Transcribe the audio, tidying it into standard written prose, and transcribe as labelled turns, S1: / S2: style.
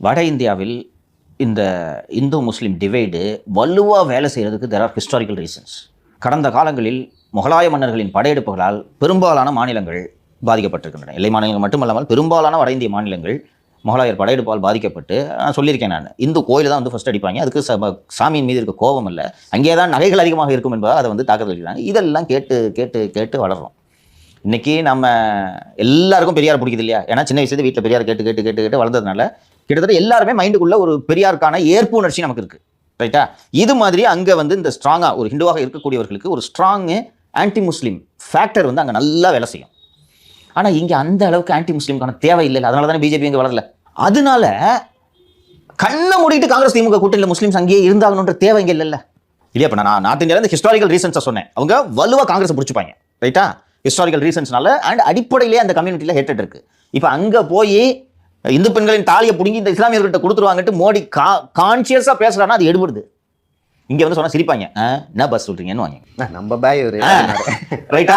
S1: வட இந்தியாவில் இந்த இந்து முஸ்லீம் டிவைடு வலுவாக வேலை செய்கிறதுக்கு தெர் ஆர் ஹிஸ்டாரிக்கல் ரீசன்ஸ். கடந்த காலங்களில் முகலாய மன்னர்களின் படையெடுப்புகளால் பெரும்பாலான மாநிலங்கள் பாதிக்கப்பட்டிருக்கின்றன. எல்லை மாநிலங்கள் மட்டுமல்லாமல் பெரும்பாலான வட இந்திய மாநிலங்கள் முகலாயர் படையெடுப்பால் பாதிக்கப்பட்டு நான் சொல்லியிருக்கேன். நான் இந்து கோயில் தான் வந்து ஃபஸ்ட் அடிப்பாங்க. அதுக்கு சாமியின் மீது இருக்க கோபம் இல்லை, அங்கே தான் நகைகள் அதிகமாக இருக்கும் என்பதாக அதை வந்து தாக்குதல் அடிக்கிறாங்க. இதெல்லாம் கேட்டு கேட்டு கேட்டு வளர்றோம். இன்றைக்கி நம்ம எல்லாருக்கும் பெரியார் பிடிக்குது இல்லையா? ஏன்னா சின்ன வயசுலேருந்து வீட்டில் பெரியார் கேட்டு கேட்டு கேட்டு கேட்டு வளர்ந்ததுனால கிட்டத்தட்ட எல்லாருமே மைண்டுக்குள்ளே ஒரு பெரியாருக்கான ஏற்பு உணர்ச்சி நமக்கு இருக்குது, ரைட்டா? இது மாதிரி அங்கே வந்து இந்த ஸ்ட்ராங்காக ஒரு ஹிந்துவாக இருக்கக்கூடியவர்களுக்கு ஒரு ஸ்ட்ராங்கு ஆன்டி முஸ்லீம் ஃபேக்டர் வந்து அங்கே நல்லா வேலை செய்யும். ஆனால் இங்கே அந்த அளவுக்கு ஆன்டி முஸ்லீமுக்கான தேவை இல்லை. அதனால தானே பிஜேபி இங்கே வளரல. அதனால கண்ணை மூடிட்டு காங்கிரஸ் திமுக கூட்டணியில் முஸ்லீம்ஸ் அங்கேயே இருந்தாகணுன்ற தேவை இங்கே இல்லைல்ல இல்லையா? இப்போ நான் நார்த் இந்தியாவில் இந்த ஹிஸ்டாரிக்கல் ரீசன்ஸை சொன்னேன். அவங்க வலுவாக காங்கிரஸ் பிடிச்சிப்பாங்க, ரைட்டா? ஹிஸ்டாரிக்கல் ரீசன்ஸ்னால அண்ட் அடிப்படையிலே அந்த கம்யூனிட்டியில் ஹேட்டட் இருக்குது. இப்போ அங்கே போய் இந்து பெண்களின் தாலியை பிடிங்கி இந்த இஸ்லாமியர்கிட்ட கொடுத்துருவாங்கட்டு மோடி கான்சியஸாக பேசுகிறான்னா அது எடுபடுது. இங்கே வந்து சொன்னால் சிரிப்பாங்க, என்ன பஸ் சொல்கிறீங்கன்னு வாங்க,
S2: நம்ம பாய்
S1: ரைட்டா?